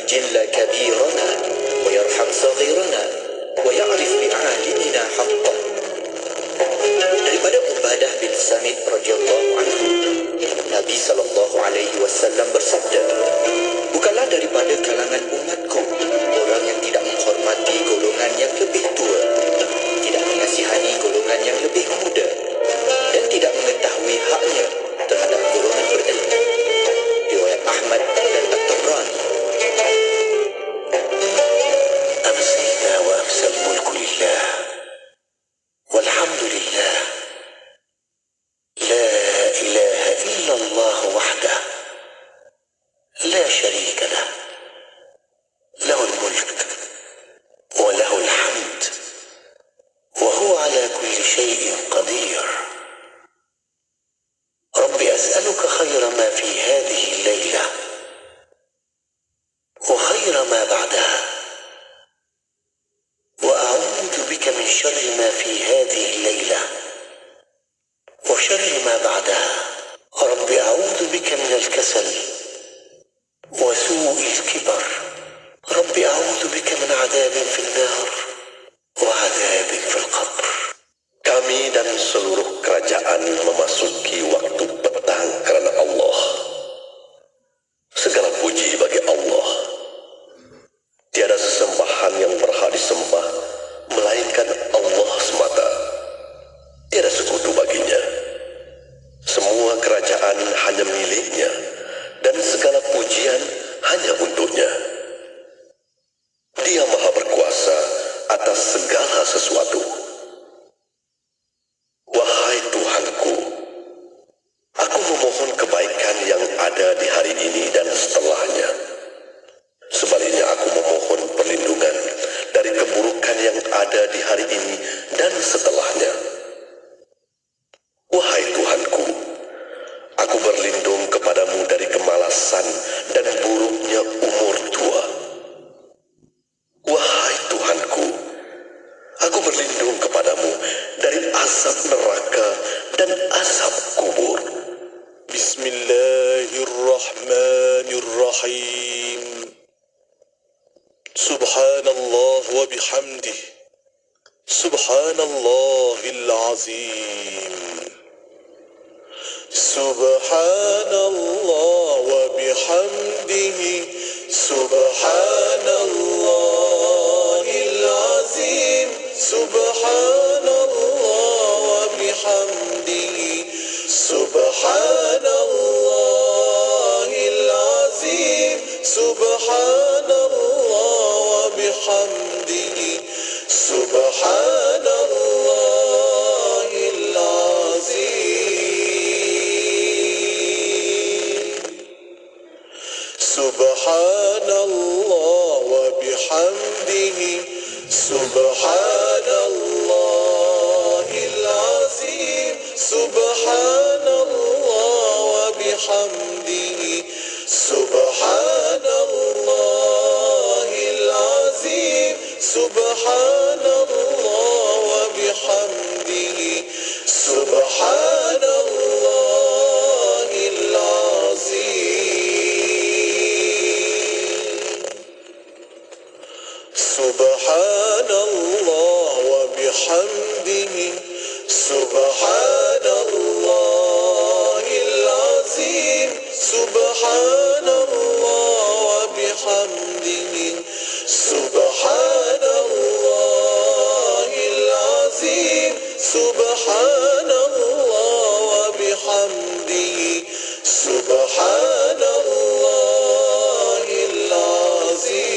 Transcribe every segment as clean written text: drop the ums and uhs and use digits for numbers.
يجل كبيرنا ويرحم صغيرنا ويعرف لعالمنا حقه. Daripada Ubadah bin Samit radhiyallahu anhu, Nabi SAW bersabda, bukanlah daripada kalangan umatku orang yang tidak menghormati golongan yang lebih tua, tidak mengasihani golongan yang lebih muda, dan tidak mengetahui haknya terhadap golongan berilmu. Riwayat Ahmad dan At-Tabrani. أمسينا وأمسى الملك لله والحمد لله لا إله إلا الله وحده لا شريك له له الملك وله الحمد وهو على كل شيء قدير. رب أسألك خير ما في هذه الليلة وخير ما بعدها، وأعوذ بك من شر ما في هذه الليلة وشر ما بعدها. رب أعوذ بك من الكسل وسوء الكبر. رب أعوذ بك من عذاب في النار وعذاب في القبر. Kami dan seluruh kerajaan memasuki waktu petang karena Allah. Segala puji bagi Allah. Tiada sesembahan yang berhak disembah melainkan Allah semata. Tiada sekutu baginya. Semua kerajaan hanya miliknya dan segala pujian hanya untuknya. Dia Maha berkuasa atas segala sesuatu. Wahai Tuhanku, aku memohon kebaikan yang ada di hari ini dan setelahnya. Sebaliknya aku memohon perlindungan dari keburukan yang ada di hari ini dan setelahnya. Wahai Tuhanku, aku berlindung kepadamu dari kemalasan dan buruknya umur tua. Wahai Tuhanku, aku berlindung kepadamu dari azab neraka dan azab kubur. Bismillahirrahmanirrahim. Subhanallah wa bihamdih. Subhanallahil azim. Subhanallah wa bihamdihi. Subhanallahil azim. Subhanallah wa bihamdihi. Subhanallahil azim. Subhanallah wa bihamdihi. Subhanallahil azim. Subhanallah wa bihamdihi. Subhanallahil azim. Subhanallah wa bihamdihi. Subhanallahil azim. Subhanallah wa bihamdihi. Subhanallahil azim. Subhanallah wa bihamdihi. Subhanallahil azim. Subhanallah wa bihamdihi. Subhanallahil azim. Subhanallah wa bihamdihi. Subhanallahil azim.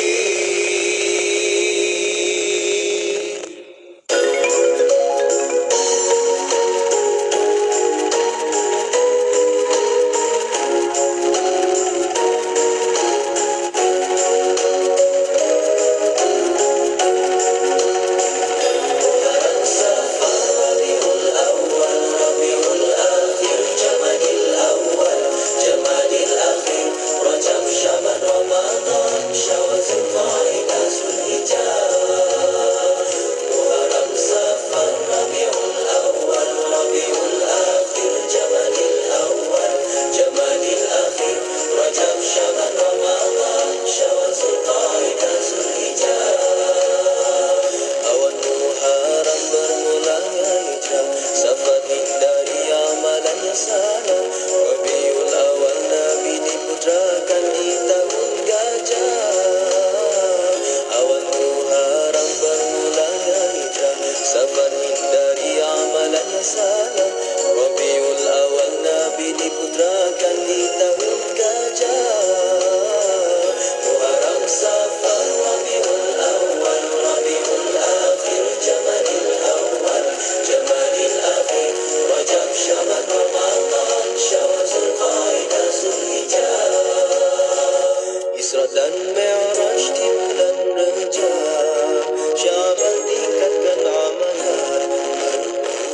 Bulan Mi'raj di bulan Rajab, Sya'ban tingkatkan amalan,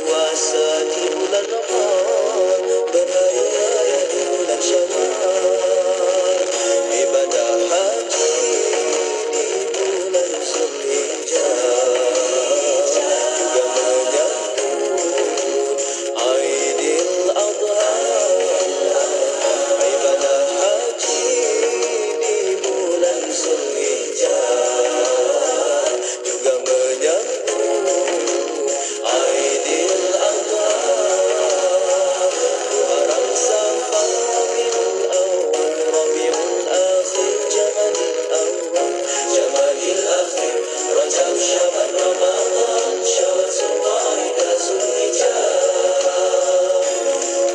berpuasa di bulan Ramadan, berhari-raya di bulan Syawal, ibadah haji di bulan Zulhijjah, juga menyambut Aidil Adha, ibadah haji di bulan Zulhijjah, juga menyambut Aidil Adha, Muharram Safar Rabiul Awal, Rabiul Akhir, Jamadil Awal, Jamadil Akhir, Rajab Syaban Ramadan, Syawal Zulqa'dah Zulhijjah.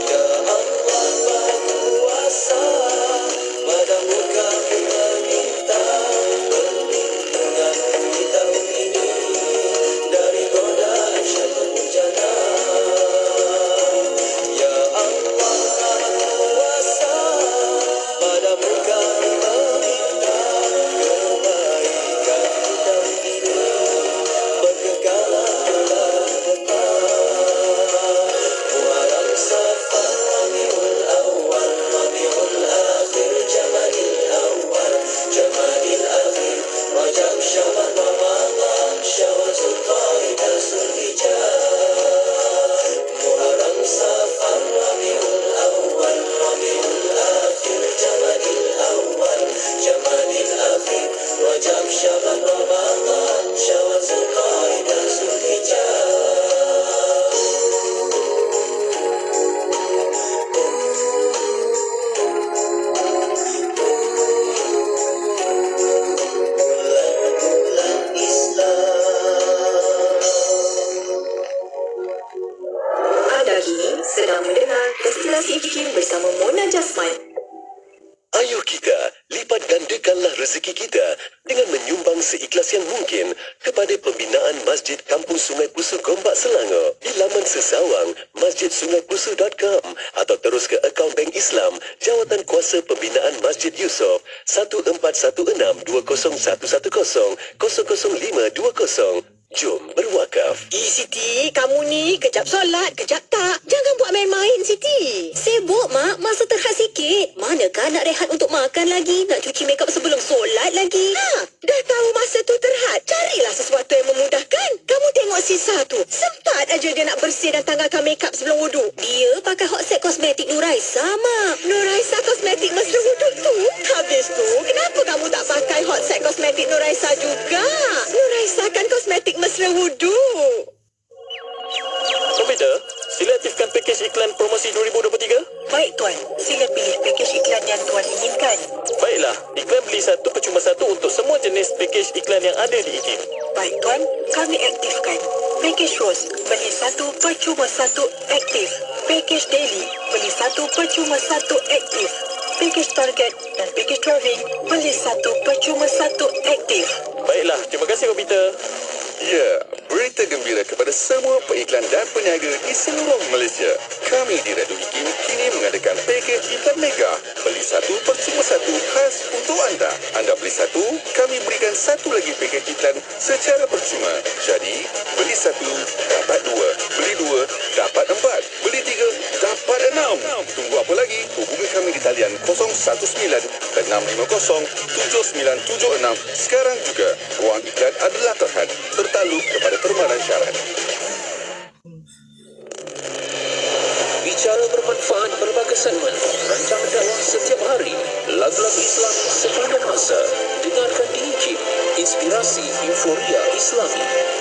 Ya Allah berkuasa, padamu kami meminta perlindungan di tahun ini dari godaan syaitan bujana. Ya Allah berkuasa, padamu kami meminta kebaikan di tahun ini berkekalan tetap. Muharram Safar Rabiul Awal, Rabiul Akhir, Jamadil Awal, Jamadil Akhir, Rajab Syaban Ramadan, Syawal Zulqa'dah Zulhijjah. Muharram Safar Rabiul Awal, Rabiul Akhir, Jamadil Awal, Jamadil Akhir, Rajab Syaban Ramadan, Syawal Zulqa'dah Zulhijjah. Bulan Islam. Anda kini sedang mendengar Destinasi Fikir bersama Mona Jasman. Ayo kita lipat gandakanlah rezeki kita dengan menyumbang seikhlas yang mungkin kepada pembinaan Masjid Kampung Sungai Pusu Gombak Selangor di laman sesawang masjidsungaipusu.com atau terus ke akaun Bank Islam Jawatan Kuasa Pembinaan Masjid Yusof 1416-20110-00520. Jom berwakaf. Siti, kamu ni kejap solat, kejap tak. Jangan buat main-main, Siti. Sibuk, Mak. Masa terhad sikit. Manakah nak rehat untuk makan lagi? Nak cuci makeup sebelum solat lagi? Dah tahu masa tu terhad. Carilah sesuatu yang memudahkan. Kamu tengok sisa tu. Sempat aja dia nak bersih dan tanggalkan makeup sebelum wuduk. Dia pakai hot set kosmetik Nuraisa, Mak. Nuraisa kosmetik mesra wuduk tu. Habis tu, kenapa kamu tak pakai hot set kosmetik Nuraisa juga? Nuraisa kan kosmetik mesra wuduk. Komputer, sila aktifkan pakej iklan promosi 2023. Baik, Tuan. Sila pilih pakej iklan yang Tuan inginkan. Baiklah, iklan beli satu percuma satu untuk semua jenis pakej iklan yang ada di IKIM. Baik, Tuan. Kami aktifkan. Pakej Rose, beli satu percuma satu aktif. Pakej Daily, beli satu percuma satu aktif. Pakej Target dan pakej Travelling, beli satu percuma satu aktif. Baiklah, terima kasih komputer. Ya, berita gembira kepada semua pengiklan dan peniaga di seluruh Malaysia. Kami di Radio IKIM kini mengadakan pakej iklan mega. Beli satu percuma satu khas untuk anda. Anda beli satu, kami berikan satu lagi pakej iklan secara percuma. Jadi, beli satu, dapat dua. Beli dua, dapat empat. Beli tiga, dapat enam. Tunggu apa lagi? Hubungi kami di talian 019-650-7976 sekarang juga. Wang iklan adalah terhad, bertakluk kepada terma dan syarat. Bicara bermanfaat berbagai segmen, rancang dakwah setiap hari, lagu-lagu Islam sepanjang masa. Dengarkan di IKIM, inspirasi euforia Islami.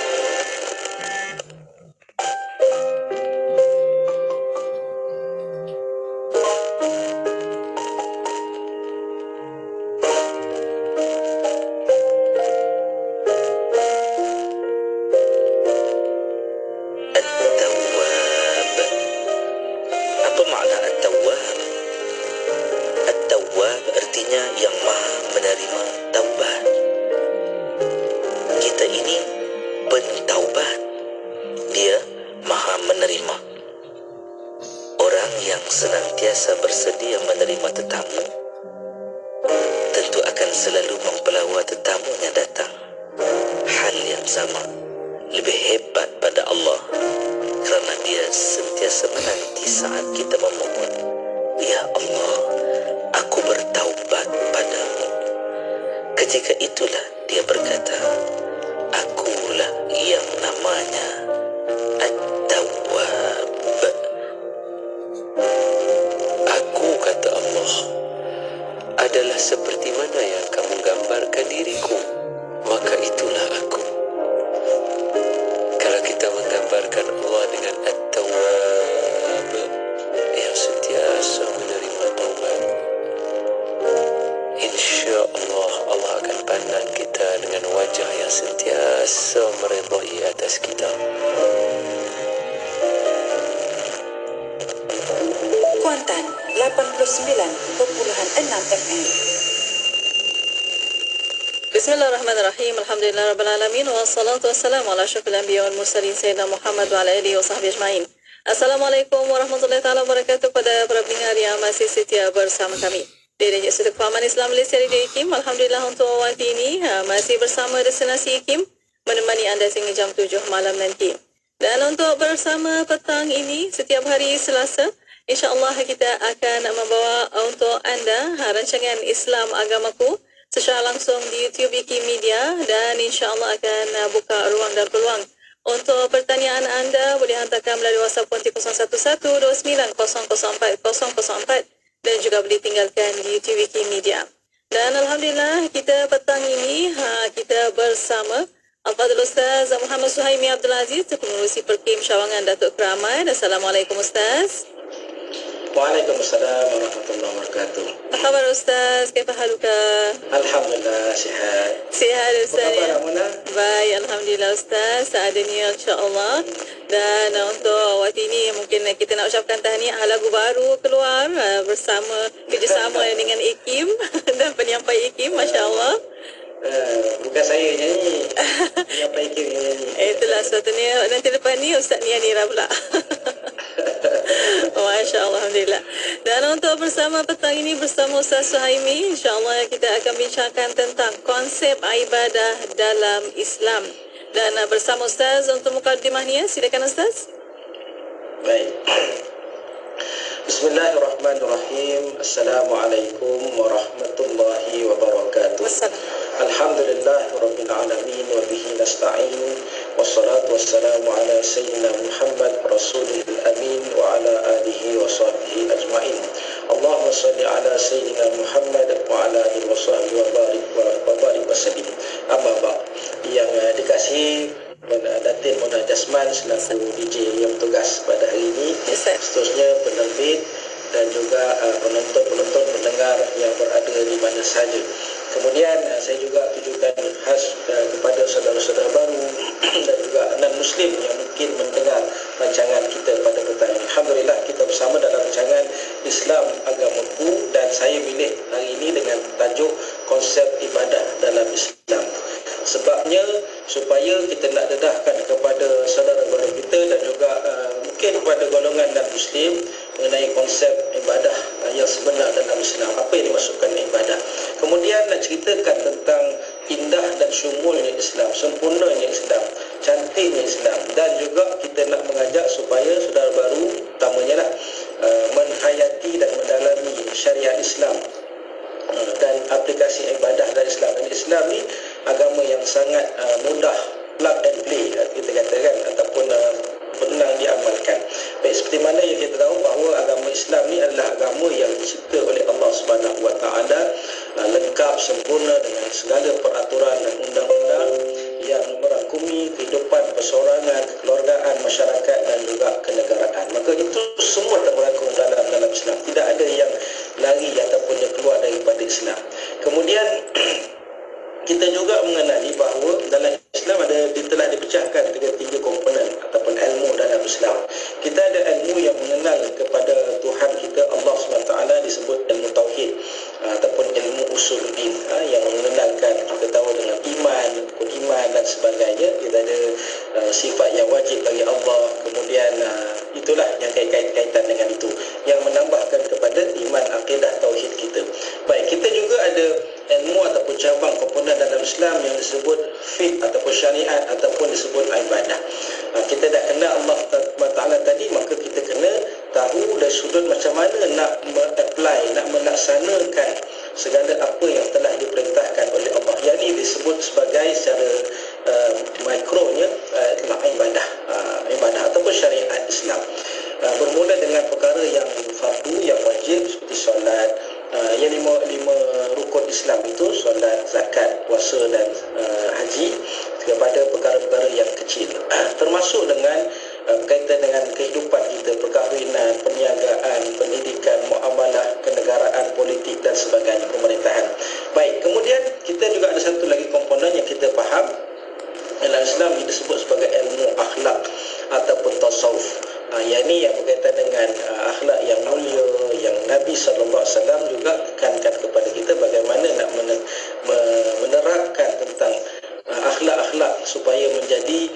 Senantiasa bersedia menerima tetamu, tentu akan selalu mempelawa tetamunya datang. Hal yang sama, lebih hebat pada Allah, kerana Dia sentiasa menanti saat kita memohon, "Ya Allah, aku bertaubat padamu." Ketika itulah Dia berkata, "Akulah yang namanya At-Tawwab." Aku, kata Allah, adalah seperti mana yang kamu gambarkan diriku, maka itulah aku. Kalau kita menggambarkan Allah dengan At-Tawwab, yang sentiasa menerima taubat, insya Allah Allah akan pandang kita dengan wajah yang sentiasa meredai atas kita. Kuantan 89.6 FM. Bismillahirrahmanirrahim. Alhamdulillahirabbil wassalatu wassalamu ala asyrafil anbiya wal mursalin sayyidina Muhammad wa ala alihi wa sahbihi ajmain. Assalamualaikum warahmatullahi taala wabarakatuh kepada para pendengar yang masih setia bersama kami di Radio Suara Kefahaman Islam Malaysia Radio IKIM. Alhamdulillah untuk waktu ini masih bersama Destinasi IKIM menemani anda sehingga jam 7 malam nanti. Dan untuk bersama petang ini setiap hari Selasa, InsyaAllah kita akan membawa untuk anda rancangan Islam Agamaku secara langsung di YouTube IKIM Media, dan insyaAllah akan buka ruang dan peluang untuk pertanyaan anda. Boleh hantarkan melalui WhatsApp konti 0112900404 dan juga boleh tinggalkan di YouTube IKIM Media. Dan Alhamdulillah kita petang ini kita bersama Al-Fadhil Ustaz Muhammad Suhaimi Abdul Aziz, Pengurusi Perkim Syawangan Datuk Keramat. Assalamualaikum Ustaz. Waalaikumsalam warahmatullahi wabarakatuh. Apa khabar Ustaz? Kaifa haluka? Alhamdulillah sihat. Sihat Ustaz. Apa khabar Muna? Baik, Alhamdulillah Ustaz. Seadanya insya-Allah. Dan untuk waktu ini mungkin kita nak ucapkan tahniah lagu baru keluar bersama kerjasama dengan IKIM dan penyampai IKIM, masya-Allah. Bukan saya nyanyi. Penyampai IKIM nyanyi. Itulah sebetulnya nanti lepas ni Ustaz Nia Nira pula. Masya Allah, Alhamdulillah. Dan untuk bersama petang ini bersama Ustaz Suhaimi, insyaAllah kita akan bincangkan tentang konsep ibadah dalam Islam. Dan bersama Ustaz untuk mukadimahnya, silakan Ustaz. Baik. Bismillahirrahmanirrahim. Assalamualaikum warahmatullahi wabarakatuh. Alhamdulillah Rabbil Alamin wa bihi nasta'in. Wassalatu wassalamu ala Sayyidina Muhammad Rasulil Amin wa ala alihi wa sahbihi ajma'in. Allahumma salli ala Sayyidina Muhammad wa ala alihi wa sahbihi wa barik wa sallim. Amma ba'd. Yang dikasihi Datin Mona Jasman selaku DJ yang bertugas pada hari ini, seterusnya penerbit dan juga penonton-penonton pendengar yang berada di mana sahaja. Kemudian saya juga tujukan khas kepada saudara-saudara baru dan juga non-Muslim yang mungkin mendengar rancangan kita pada petang ini. Alhamdulillah kita bersama dalam rancangan Islam Agamaku, dan saya pilih hari ini dengan tajuk konsep ibadah dalam Islam. Sebabnya supaya kita nak dedahkan kepada saudara baru kita dan juga mungkin kepada golongan non-Muslim mengenai konsep ibadah yang sebenar dalam Islam. Apa yang dimaksudkan ibadah? Kemudian nak ceritakan tentang indah dan syumulnya Islam, sempurnanya Islam, cantiknya Islam, dan juga kita nak mengajak supaya saudara baru utamanya lah menghayati dan mendalami syariat Islam dan aplikasi ibadah dari Islam. Dan Islam ni agama yang sangat mudah plug and play kita katakan, ataupun benar diamalkan. Baik, seperti mana yang kita tahu bahawa agama Islam ni adalah agama yang dicipta oleh Allah Subhanahu Wa Taala, lengkap sempurna dengan segala peraturan dan undang-undang yang merangkumi kehidupan perseorangan, kekeluargaan, masyarakat dan juga kenegaraan. Maka itu semua terberangkum dalam Islam. Tidak ada yang lari ataupun yang keluar daripada Islam. Kemudian kita juga mengenali bahawa dalam Islam telah dipecahkan dengan 3 komponen ataupun ilmu dalam Islam. Kita ada ilmu yang mengenal kepada Tuhan kita Allah SWT, disebut ilmu tauhid ataupun ilmu usuluddin, yang mengenalkan kita tahu dengan iman dan sebagainya. Kita ada sifat yang wajib bagi Allah, kemudian itulah yang kaitan dengan itu yang menambahkan kepada iman, akidah, tauhid kita. Baik, kita juga ada ilmu ataupun cabang komponen dalam Islam yang disebut fiqh ataupun syariat ataupun disebut ibadah. Kita dah kenal Allah Taala tadi, maka kita kena tahu dari sudut macam mana nak apply, nak melaksanakan segala apa yang telah diperintahkan oleh Allah. Yang ini disebut sebagai secara mikronya adalah ibadah ataupun syariat Islam. Bermula dengan perkara yang fardu, yang wajib seperti solat, yang lima rukun Islam itu, solat, zakat, puasa dan haji, kepada perkara-perkara yang kecil, termasuk dengan berkaitan dengan kehidupan kita, perkahwinan, perniagaan, pendidikan, muamalah, kenegaraan, politik dan sebagainya, pemerintahan. Baik, kemudian kita juga ada satu lagi komponen yang kita faham dalam Islam disebut sebagai ilmu akhlak ataupun tasawuf. Yang ini yang berkaitan dengan akhlak yang mulia yang Nabi SAW juga tekankan kepada kita bagaimana nak menerapkan tentang akhlak-akhlak supaya menjadi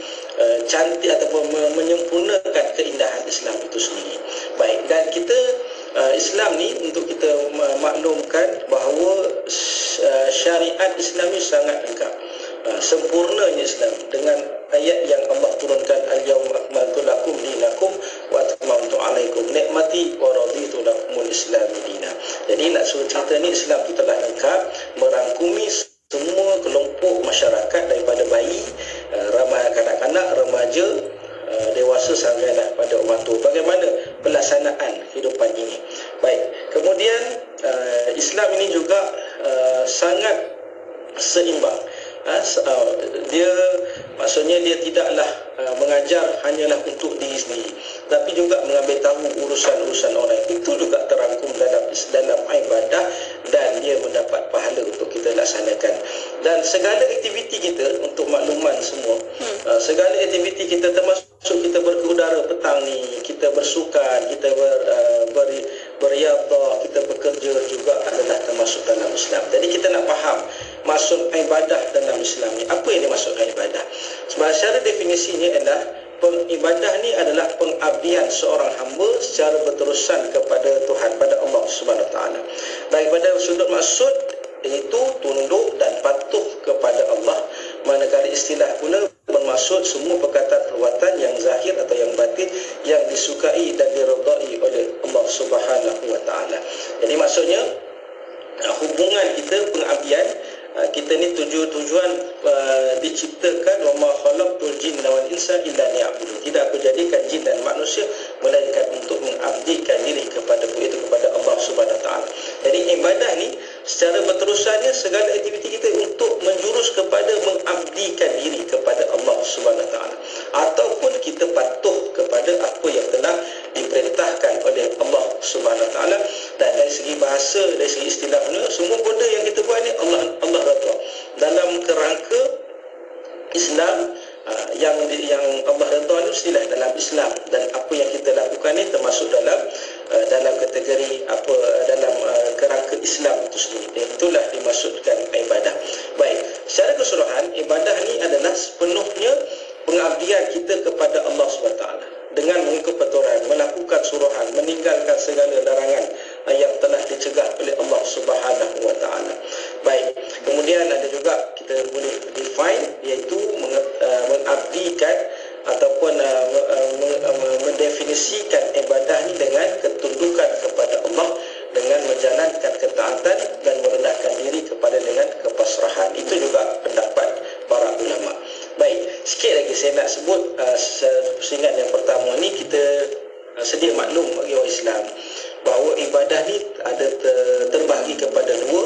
cantik ataupun menyempurnakan keindahan Islam itu sendiri. Baik, dan kita Islam ni untuk kita maklumkan bahawa syariat Islam ni sangat lengkap. Sempurnanya Islam dengan ayat yang Allah turunkan, al-yawma akmaltu lakum dinakum wa atmamtu alaikum nikmati wa raditu lakumul islam dinan. Jadi nak suruh cerita ni, Islam itu telah lengkap, merangkumi semua kelompok masyarakat daripada bayi, ramai kanak-kanak, remaja, dewasa sampailah pada orang tua. Bagaimana pelaksanaan kehidupan ini? Baik, kemudian Islam ini juga sangat seimbang. Dia maksudnya dia tidaklah mengajar hanyalah untuk diri sendiri, tapi juga mengambil tahu urusan-urusan orang. Itu juga terangkum dalam ibadah dan dia mendapat pahala untuk kita laksanakan. Dan segala aktiviti kita, untuk makluman semua, segala aktiviti kita termasuk kita berkudara petang ni, kita bersukan, kita beriadah, kita bekerja juga adalah termasuk dalam Islam. Jadi kita nak faham maksud ibadah dalam Islam ni. Apa yang dimaksudkan ibadah? Sebab secara definisinya adalah ibadah ni adalah pengabdian seorang hamba secara berterusan kepada Tuhan, pada Allah Subhanahu Wa Taala. Daripada sudut maksud iaitu tunduk dan patuh kepada Allah, manakala istilah pula bermaksud semua perkataan perbuatan yang zahir atau yang batin yang disukai dan diredai oleh Allah Subhanahu Wa Taala. Jadi maksudnya hubungan kita, pengabdian kita ni tujuan diciptakan, wa ma khalaqtul jinna wal insa illa liya'budun. Tidak aku jadikan jin dan manusia melainkan untuk mengabdikan diri kepada Allah Subhanahu Wa Taala. Jadi ibadah ni secara berterusannya segala aktiviti kita untuk menjurus kepada mengabdikan diri kepada Allah Subhanahu Wa Taala, ataupun kita patuh kepada apa yang telah diperintahkan oleh Allah Subhanahu Wa Taala. Dan dari segi bahasa, dari segi istilahnya, semua benda yang kita buat ni Allah redha dalam kerangka Islam. Yang Allah redha ni mestilah dalam Islam, dan apa yang kita lakukan ni termasuk dalam kategori apa, dalam kerangka Islam itu sendiri. Itulah dimaksudkan ibadah. Baik, secara keseluruhan ibadah ni adalah sepenuhnya pengabdian kita kepada Allah SWT dengan mengikut peraturan, melakukan suruhan, meninggalkan segala larangan yang telah dicegah oleh Allah Subhanahu Wa Taala. Baik, kemudian ada juga kita boleh define, iaitu mengabdikan ataupun mendefinisikan ibadah ni dengan ketundukan kepada Allah, dengan menjalankan ketaatan dan merendahkan diri kepada dengan kepasrahan. Itu juga pendapat para ulama. Baik, sikit lagi saya nak sebut pusingan yang pertama ni. Kita sedia maklum bagi orang Islam bahawa ibadah ni ada terbahagi kepada dua,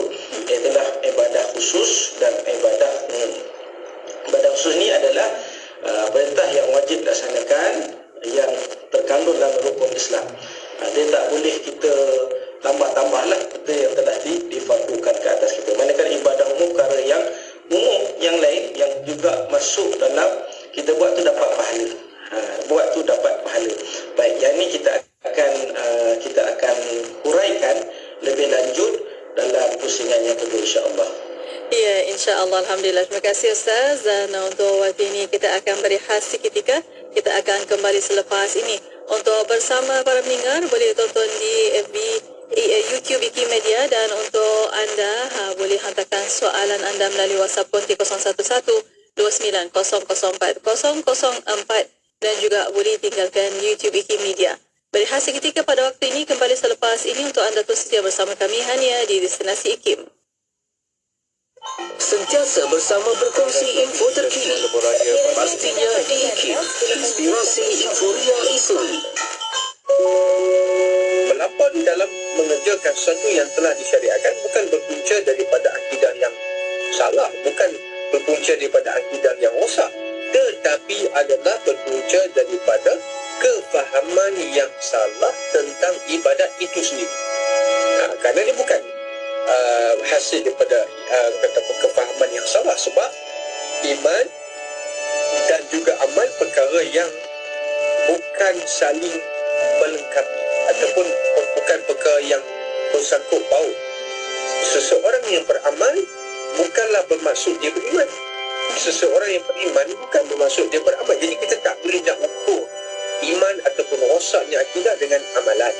iaitu ibadah khusus dan ibadah umum. Ibadah khusus ni adalah perintah yang wajib dilaksanakan yang terkandung dalam rukun Islam. Dia tak boleh kita tambah-tambahlah benda yang telah difardukan ke atas kita. Manakala ibadah umum, perkara yang umum yang lain yang juga masuk dalam kita buat tu dapat pahala. Buat tu dapat pahala. Baik, yang ni kita akan huraikan lebih lanjut dalam pusingan yang kedua, insya-Allah. Ya, insya-Allah. Alhamdulillah. Terima kasih Ustaz. Dan untuk waktu ini kita akan berehat seketika. Kita akan kembali selepas ini. Untuk bersama para pendengar, boleh tonton di FB YouTube IKIM Media. Dan untuk anda boleh hantarkan soalan anda melalui WhatsApp konti 011-29004004 dan juga boleh tinggalkan YouTube IKIM Media. Berehat seketika pada waktu ini, kembali selepas ini untuk anda terus setia bersama kami hanya di Destinasi IKIM. Sentiasa bersama berkongsi info terkini. Pastinya di IKIM, Inspirasi Inforia Islam. Melapor dalam mengerjakan sesuatu yang telah disyariatkan bukan berpunca daripada akidah yang salah, bukan berpunca daripada akidah yang rosak, tetapi adalah berpunca daripada kefahaman yang salah tentang ibadat itu sendiri. Kerana ini bukan hasil daripada kefahaman yang salah, sebab iman dan juga amal perkara yang bukan saling melengkapi ataupun bukan perkara yang bersangkut paut. Seseorang yang beramal bukanlah bermaksud dia beriman. Seseorang yang beriman bukan bermaksud dia beramal. Jadi kita tak boleh nak ukur iman ataupun rosaknya akidah dengan amalan.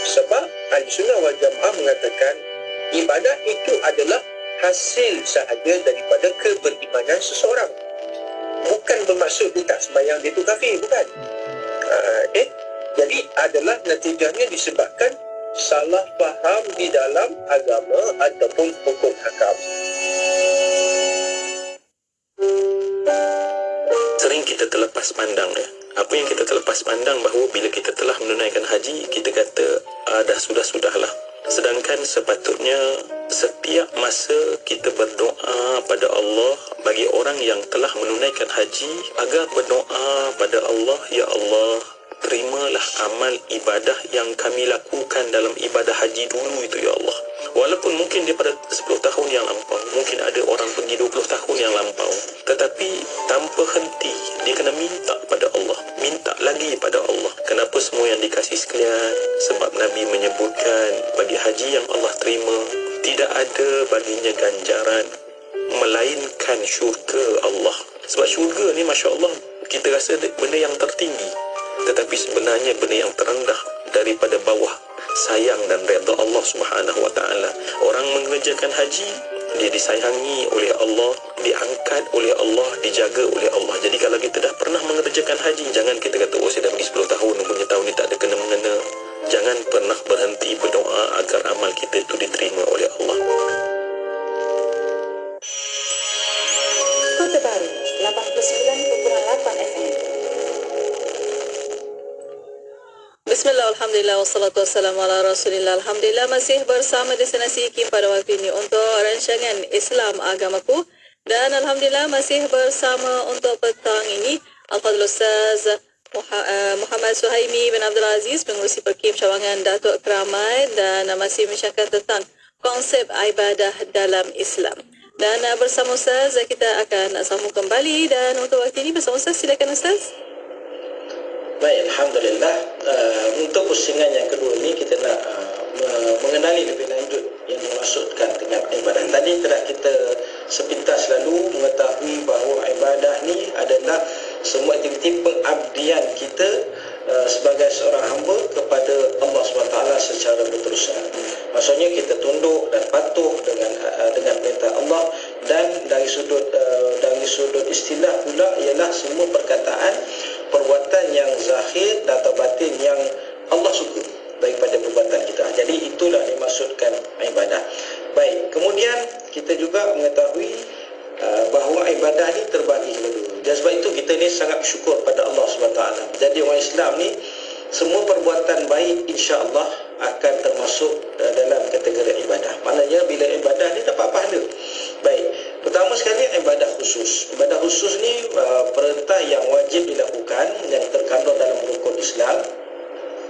Sebab Ahlussunnah wal Jamaah mengatakan ibadat itu adalah hasil sahaja daripada keberimanan seseorang. Bukan bermaksud dia tak sembahyang dia tu kafir, bukan. Jadi adalah natijahnya disebabkan salah faham di dalam agama ataupun hukum hakam. Sering kita terlepas pandang Apa yang kita terlepas pandang bahawa bila kita telah menunaikan haji, kita kata dah sudah-sudahlah. Sedangkan sepatutnya setiap masa kita berdoa pada Allah bagi orang yang telah menunaikan haji agar berdoa pada Allah, ya Allah, terimalah amal ibadah yang kami lakukan dalam ibadah haji dulu itu ya Allah. Walaupun mungkin daripada 10 tahun yang lampau, mungkin ada orang pergi 20 tahun yang lampau, tetapi tanpa henti dia kena minta pada Allah, minta lagi pada Allah. Kenapa semua yang dikasih sekalian? Sebab Nabi menyebutkan bagi haji yang Allah terima tidak ada baginya ganjaran melainkan syurga Allah. Sebab syurga ni Masya Allah kita rasa benda yang tertinggi, tetapi sebenarnya benda yang terendah daripada bawah sayang dan redha Allah Subhanahu wa taala. Orang mengerjakan haji, dia disayangi oleh Allah, diangkat oleh Allah, dijaga oleh Allah. Jadi kalau kita dah pernah mengerjakan haji, jangan kita kata oh saya dah pergi 10 tahun, punya tahun ni tak ada kena-mengena. Jangan pernah berhenti berdoa agar amal kita itu diterima oleh Allah. Kota Baru 89.8 FM. Bismillah, alhamdulillah, wassalatu wassalamu ala rasulillah. Alhamdulillah masih bersama Destinasi IKIM pada waktu ini untuk rancangan Islam Agamaku. Dan alhamdulillah masih bersama untuk petang ini Al-Fadhil Ustaz Muhammad Suhaimi bin Abdul Aziz, pengurusi Perkim Cawangan Datuk Keramaian, dan masih mencakap tentang konsep ibadah dalam Islam. Dan bersama Ustaz kita akan sambung kembali, dan untuk waktu ini bersama Ustaz, silakan Ustaz. Baik, alhamdulillah. Untuk pusingan yang kedua ini kita nak mengenali lebih lanjut yang dimaksudkan dengan ibadah. Tadi telah kita sepintas lalu mengetahui bahawa ibadah ni adalah semua aktiviti pengabdian kita sebagai seorang hamba kepada Allah SWT secara berterusan. Maksudnya kita tunduk dan patuh dengan perintah Allah, dan dari sudut istilah pula ialah semua perkataan perbuatan yang zahir dan batin yang Allah suka daripada perbuatan kita. Jadi itulah dimaksudkan ibadah. Baik, kemudian kita juga mengetahui bahawa ibadah ni terbagi kepada dua. Dan sebab itu kita ni sangat syukur pada Allah SWT. Jadi orang Islam ni semua perbuatan baik insya-Allah akan termasuk dalam kategori ibadah. Maknanya bila ibadah ni dapat pahala. Baik, pertama sekali ibadah khusus. Ibadah khusus ni perintah yang wajib dilakukan yang terkandung dalam rukun Islam,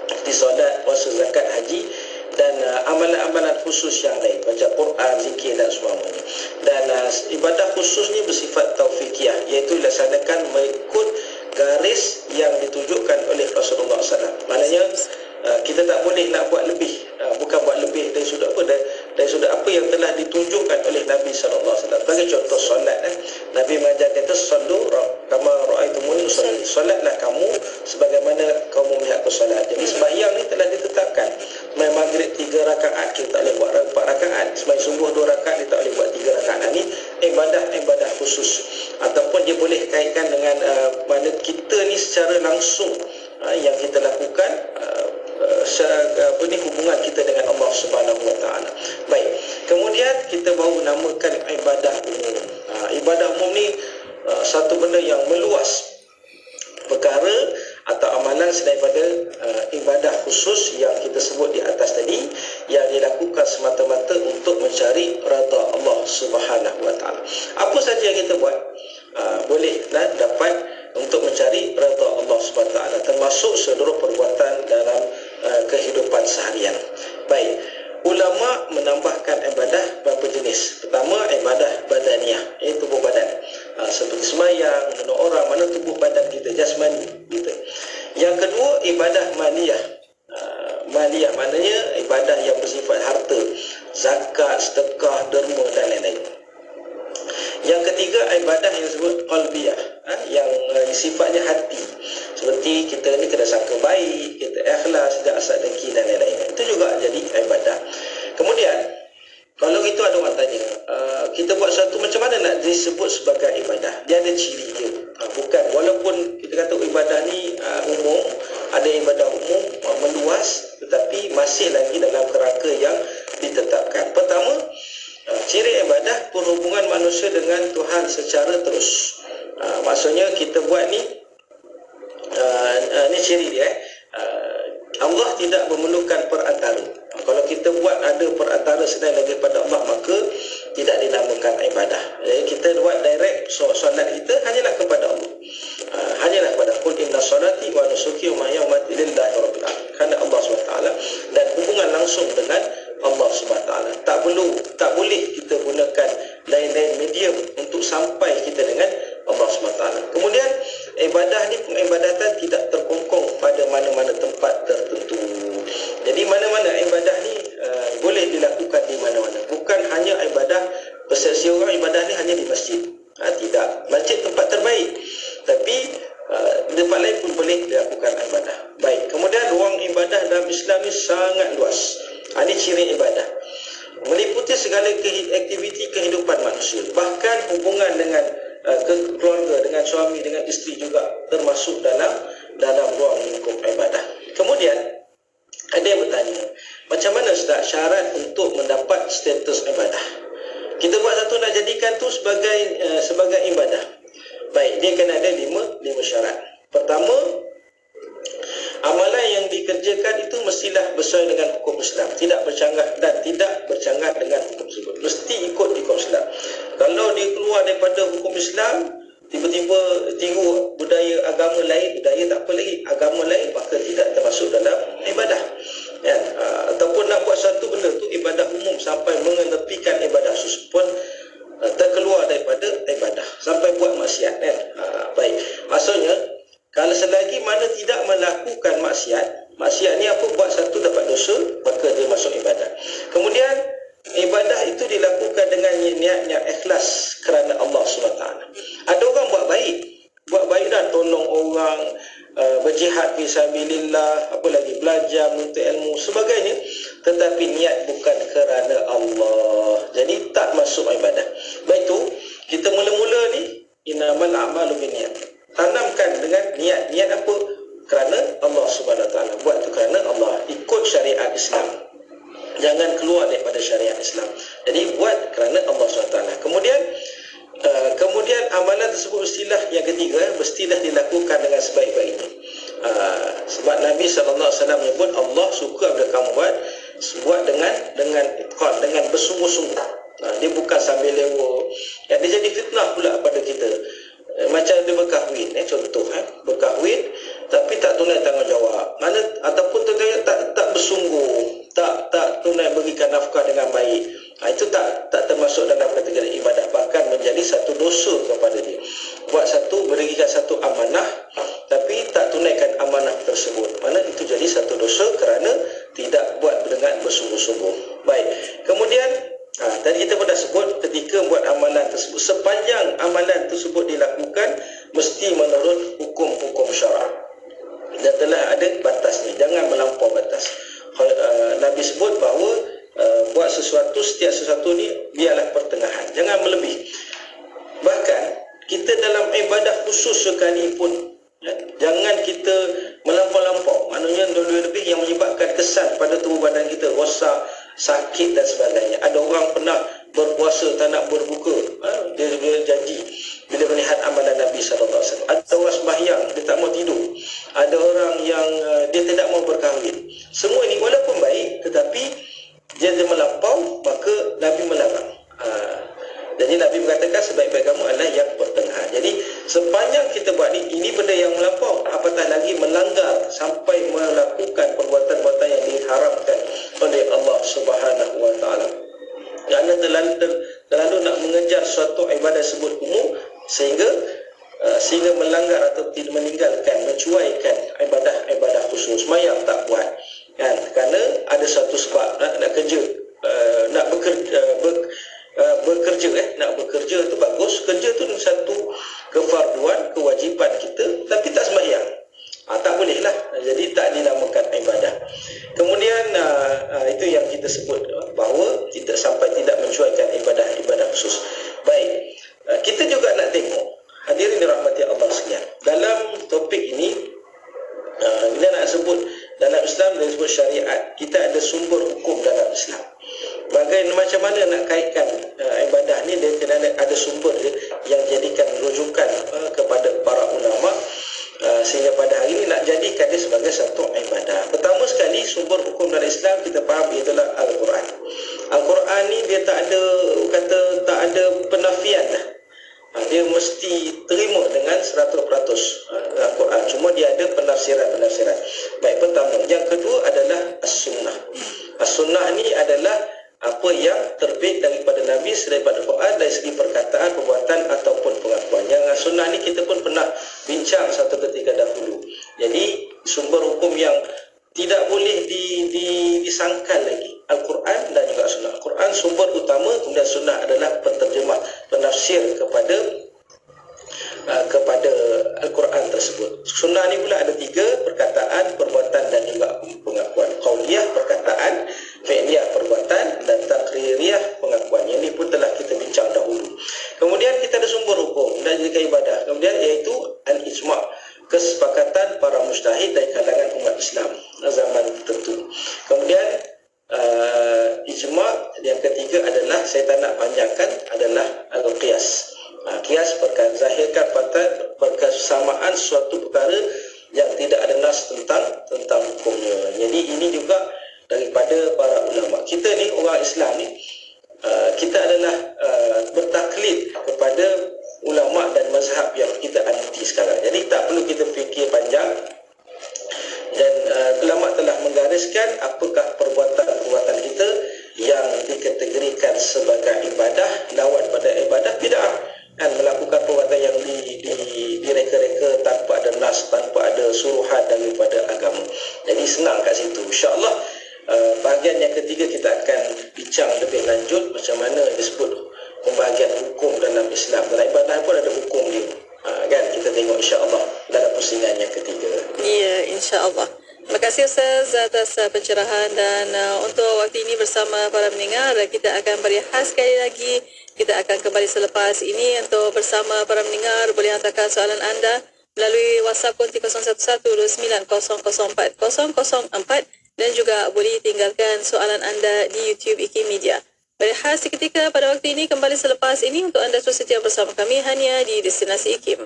seperti solat, puasa, zakat, haji, dan amalan-amalan khusus yang lain, baca Quran, zikir dan sebagainya. Dan ibadah khusus ni bersifat taufiqiyah, iaitu dilaksanakan mengikut garis yang ditunjukkan oleh Rasulullah SAW. Maknanya kita tak boleh nak buat lebih, bukan buat lebih dari sudut apa, dari sudut apa yang telah ditunjukkan oleh Nabi SAW. Sebagai contoh solat, Nabi mengajarkan itu sallu kama ra'aitumuni usolli. Solatlah kamu sebagaimana kamu melihat aku solat. Jadi sembahyang ni telah ditetapkan. Sembahyang maghrib 3 rakaat, kita tak boleh buat 4 rakaat. Sembahyang subuh 2 rakaat, dia tak boleh buat 3 rakaat. Ini ibadah khusus. Ataupun dia boleh kaitkan dengan mana kita ni secara langsung yang kita lakukan hubungan kita dengan Allah Subhanahu Wa Taala. Baik. Kemudian kita baru namakan ibadah umum. Ibadah umum ni satu benda yang meluas, perkara atau amalan selain daripada ibadah khusus yang kita sebut di atas tadi, yang dilakukan semata-mata untuk mencari redha Allah Subhanahu Wa Taala. Apa saja yang kita buat boleh dan dapat untuk mencari redha Allah Subhanahu Wa Taala, termasuk seluruh perbuatan dalam kehidupan seharian. Baik, ulama menambahkan ibadah berapa jenis. Pertama, ibadah badaniah, iaitu tubuh badan, seperti sembahyang, menolong orang, mana tubuh badan kita, jasmani kita. Yang kedua, ibadah maliyah. Maliyah maknanya ibadah yang bersifat harta, zakat, sedekah, derma dan lain-lain. Yang ketiga, ibadah yang disebut qalbiyah, yang sifatnya hati, seperti kita ni kena sangka baik, kita ikhlas, tidak asal dengki dan lain-lain. Itu juga jadi ibadah. Kemudian kalau itu ada orang tanya, kita buat sesuatu macam mana nak disebut sebagai ibadah? Dia ada ciri dia. Bukan, walaupun kita kata ibadah ni umum, ada ibadah umum meluas, tetapi masih lagi dalam kerangka yang ditetapkan. Pertama, ciri ibadah perhubungan manusia dengan Tuhan secara terus. Maksudnya kita buat ni, ni ciri dia. Allah tidak memerlukan perantara. Kalau kita buat ada perantara selain daripada Allah, maka tidak dinamakan ibadah. Jadi kita buat direct solat kita hanyalah kepada Allah. Hanyalah kepada qul inna salati wa nusuki wa mahyaya wa mamati lillahi rabbil alamin. Kerana Allah SWT, dan hubungan langsung dengan Allah SWT. Tak boleh kita gunakan lain-lain medium untuk sampai kita dengan Allah SWT. Kemudian ibadah ni, pengibadatan tidak terkongkong pada mana-mana tempat tertentu. Jadi mana-mana ibadah ni boleh dilakukan di mana-mana. Bukan hanya ibadah persepsi orang ibadah ni hanya di masjid. Tidak. Masjid tempat terbaik, tapi tempat lain pun boleh dilakukan ibadah. Baik. Kemudian ruang ibadah dalam Islam ni sangat luas. Ini ciri ibadah, meliputi segala aktiviti kehidupan manusia, bahkan hubungan dengan keluarga, dengan suami, dengan isteri juga termasuk dalam ruang lingkup ibadah. Kemudian ada yang bertanya, macam mana Ustaz syarat untuk mendapat status ibadah? Kita buat satu nak jadikan tu sebagai ibadah. Baik, dia kena ada lima syarat. Pertama, amalan yang dikerjakan itu mestilah sesuai dengan hukum Islam, tidak bercanggah dengan hukum tersebut. Mesti ikut hukum Islam. Kalau dia keluar daripada hukum Islam, tiba-tiba tiru budaya agama lain, budaya tak apa lagi, agama lain, maka tidak termasuk dalam ibadah. Ataupun nak buat satu benda tu ibadah umum sampai mengenepikan ibadah khusus pun terkeluar daripada ibadah, sampai buat maksiat. Baik, maksudnya kalau selagi mana tidak melakukan maksiat ni apa, buat satu dapat dosa, maka dia masuk ibadah. Kemudian ibadah itu dilakukan dengan niat ikhlas kerana Allah SWT. Ada orang buat baik dan tolong orang, berjihad fisabilillah, apa lagi, belajar, menuntut ilmu sebagainya, tetapi niat bukan kerana Allah, jadi tak masuk ibadah. Baik tu, kita mula-mula ni innamal a'malu binniyat. Tanamkan dengan niat apa? Kerana Allah Subhanahu Wa Taala. Buat tu kerana Allah, ikut syariat Islam, jangan keluar daripada syariat Islam. Jadi buat kerana Allah SWT. Kemudian amalan tersebut mestilah yang ketiga, mestilah dilakukan dengan sebaik-baiknya. Sebab Nabi SAW menyebut Allah suka bila kamu buat dengan itqan, dengan bersungguh-sungguh. Dia bukan sambil lewa. Dia jadi fitnah pula pada kita. Macam dia berkahwin, contoh berkahwin tapi tak tunai tanggungjawab, ataupun tak bersungguh, tak tunai berikan nafkah dengan baik. Itu tak termasuk dalam kategori ibadah, bahkan menjadi satu dosa kepada dia. Berikan satu amanah tapi tak tunaikan amanah tersebut, mana itu jadi satu dosa kerana tidak buat dengan bersungguh-sungguh. Baik, kemudian tadi kita pun dah sebut, ketika buat amalan tersebut, sepanjang amalan tersebut dilakukan mesti menurut hukum-hukum syarak, dan telah ada batasnya, jangan melampau batas. Nabi sebut bahawa buat sesuatu, setiap sesuatu ni biarlah pertengahan, jangan melebih. Bahkan kita dalam ibadah khusus sekalipun, jangan kita melampau-lampau, maknanya lebih yang menyebabkan kesan pada tubuh badan kita, rosak, sakit dan sebagainya. Ada orang pernah berpuasa tak nak berbuka, dia janji bila melihat amalan Nabi SAW. Ada orang sembahyang, dia tak mau tidur. Ada orang yang dia tidak mau berkahwin. Semua ini walaupun baik, tetapi dia melampau, maka Nabi melarang. Jadi Nabi mengatakan sebaik-baik kamu adalah yang pertengahan. Jadi sepanjang kita buat ini benda yang melampau, apatah lagi melanggar sampai melakukan perbuatan-perbuatan yang diharamkan oleh Allah Subhanahu Wa Taala. Kerana terlalu nak mengejar suatu ibadah sebut umum sehingga melanggar atau tidak meninggalkan, mencuaikan ibadah khusus. Sembahyang tak buat, kan? Kerana ada satu sebab nak kerja, nak bekerja tu bagus. Kerja tu satu kefarduan, kewajipan kita, tapi tak sembahyang, tak boleh lah. Jadi tak dinamakan ibadah. Kemudian itu yang kita sebut bahawa tidak sampai tidak mencuaikan ibadah khusus. Baik, kita juga nak tengok, hadirin dirahmati Allah sekalian, dalam topik ini kita nak sebut dalam Islam, dia sebut syariat. Kita ada sumber hukum dalam Islam. Macam mana nak kaitkan ibadah ni, dia kena ada sumber dia yang jadikan rujukan kepada para ulama, sehingga pada hari ini nak jadikan dia sebagai satu ibadah. Pertama sekali, sumber hukum dalam Islam kita faham ialah Al-Quran. Al-Quran ni dia tak ada penafian dah. Dia mesti terima dengan 100% Al-Quran. Cuma dia ada penafsiran-penafsiran. Baik, pertama. Yang kedua adalah As-Sunnah. As-Sunnah ni adalah apa yang terbit daripada Nabi daripada Quran dari segi perkataan, perbuatan ataupun pengakuan. Yang As-Sunnah ni kita pun pernah bincang satu ketika dahulu. Jadi sumber hukum yang tidak boleh disangkal lagi, Al-Quran dan juga Sunnah. Al-Quran sumber utama, kemudian Sunnah adalah penterjemah, penafsir kepada Al-Quran tersebut. Sunnah ni pula ada 3, perkataan, perbuatan dan juga pengakuan. Qauliyah perkataan, fi'liyah perbuatan, dan taqririyah pengakuan. Yang ini pun telah kita bincang dahulu. Kemudian kita ada sumber hukum dan juga ibadah. Kemudian iaitu al-ijma', kesepakatan para mujtahid dari kalangan umat Islam zaman tertentu. Kemudian ijma' yang ketiga adalah, saya tak nak panjangkan, adalah al-qiyas. Qiyas zahirkan persamaan suatu perkara yang tidak ada nas tentang hukumnya. Jadi ini juga daripada para ulama. Kita ni orang Islam ni, kita adalah bertaklid kepada ulama dan mazhab yang kita anti sekarang. Jadi tak perlu kita fikir panjang. Dan ulama telah menggariskan apakah perbuatan-perbuatan kita yang dikategorikan sebagai ibadah, lawan pada ibadah bid'ah, dan melakukan perbuatan yang direka-reka tanpa ada nas, tanpa ada suruhan daripada agama. Jadi senang kat situ. InsyaAllah bahagian yang ketiga kita akan bincang lebih lanjut macam mana disebut pembahagian hukum dalam Islam. Dalam ibadah pun ada hukum dia. Kan kita tengok insya-Allah dalam pusingan yang ketiga. Ya, insya-Allah. Terima kasih Ustaz atas pencerahan, dan untuk waktu ini bersama para pendengar kita akan berehat sekali lagi. Kita akan kembali selepas ini. Untuk bersama para pendengar, boleh hantarkan soalan anda melalui WhatsApp konti 0129004004 dan juga boleh tinggalkan soalan anda di YouTube IKIM Media. Berehat seketika pada waktu ini, kembali selepas ini untuk anda terus setia bersama kami hanya di Destinasi IKIM.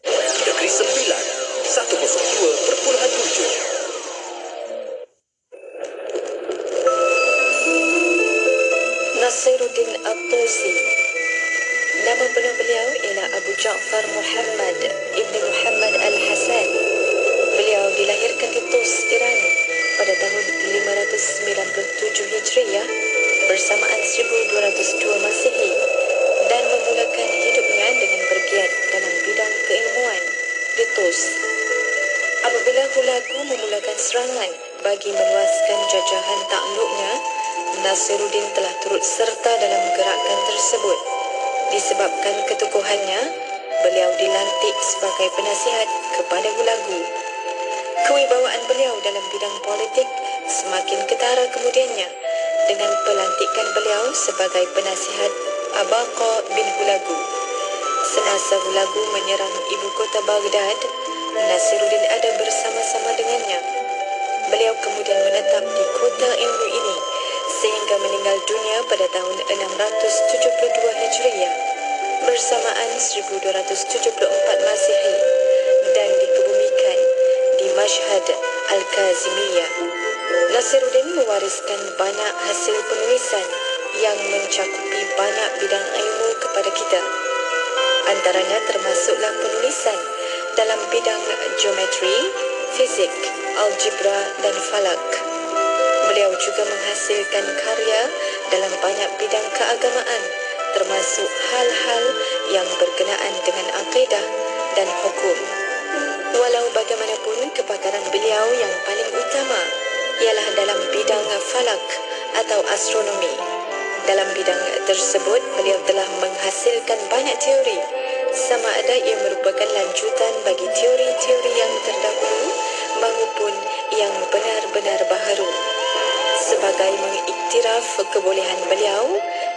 Negeri Sembilan 102.7. Nasiruddin At-Tusi. Nama penuh beliau ialah Abu Ja'far Muhammad Ibn Muhammad Al-Hasan. Beliau dilahirkan di Tus, Iran pada tahun 597 Hijriah bersamaan 1202 Masehi, dan memulakan hidupnya dengan bergiat dalam bidang keilmuan di Tus. Apabila Hulagu memulakan serangan bagi meluaskan jajahan takluknya, Nasiruddin telah turut serta dalam gerakan tersebut. Disebabkan keteguhannya, beliau dilantik sebagai penasihat kepada Hulagu. Kewibawaan beliau dalam bidang politik semakin ketara kemudiannya dengan pelantikan beliau sebagai penasihat Abaqa bin Hulagu. Semasa Hulagu menyerang ibu kota Baghdad, Nasiruddin ada bersama-sama dengannya. Beliau kemudian menetap di kota ilmu ini sehingga meninggal dunia pada tahun 672 Hijriah bersamaan 1274 Masehi dan dikebumikan di Mashhad Al-Kazimiyah. Nasiruddin mewariskan banyak hasil penulisan yang mencakupi banyak bidang ilmu kepada kita. Antaranya termasuklah penulisan dalam bidang geometri, fizik, algebra dan falak. Beliau juga menghasilkan karya dalam banyak bidang keagamaan, termasuk hal-hal yang berkenaan dengan akidah dan hukum. Walau bagaimanapun, kepakaran beliau yang paling utama ialah dalam bidang falak atau astronomi. Dalam bidang tersebut, beliau telah menghasilkan banyak teori, sama ada ia merupakan lanjutan bagi teori-teori yang terdahulu maupun yang benar-benar baharu. Sebagai mengiktiraf kebolehan beliau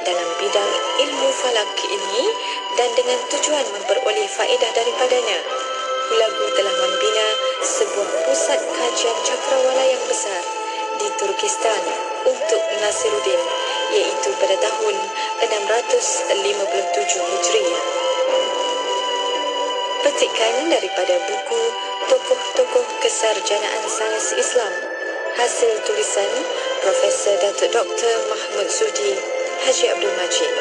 dalam bidang ilmu falak ini dan dengan tujuan memperoleh faedah daripadanya, Hulagu telah membina sebuah pusat kajian cakrawala yang besar di Turkistan untuk Nasiruddin, iaitu pada tahun 657 Hijriah. Petikan daripada buku Tokoh-tokoh Kesarjanaan Sains Islam, hasil tulisan Profesor Datuk Dr. Mahmud Zudi Haji Abdul Majid.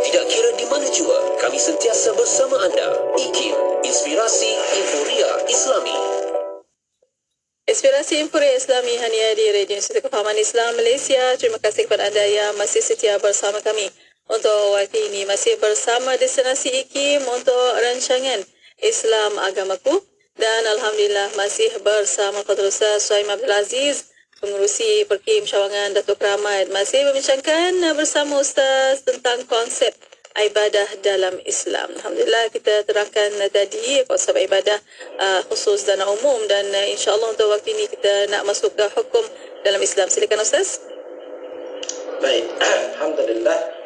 Tidak kira di mana jua, kami sentiasa bersama anda. IQ, Inspirasi Inforia Islami. Inspirasi Inforia Islami hanya di Radio Institut Kefahaman Islam Malaysia. Terima kasih kepada anda yang masih setia bersama kami. Untuk waktu ini masih bersama destinasi IKIM untuk rancangan Islam Agamaku, dan Alhamdulillah masih bersama Qadir Ustaz Suhaim Abdul Aziz, pengurusi Perkim Cawangan Datuk Keramat, masih membincangkan bersama Ustaz tentang konsep ibadah dalam Islam. Alhamdulillah kita terangkan tadi konsep ibadah khusus dan umum, dan insya-Allah untuk waktu ini kita nak masuk ke hukum dalam Islam. Silakan Ustaz. Baik, alhamdulillah.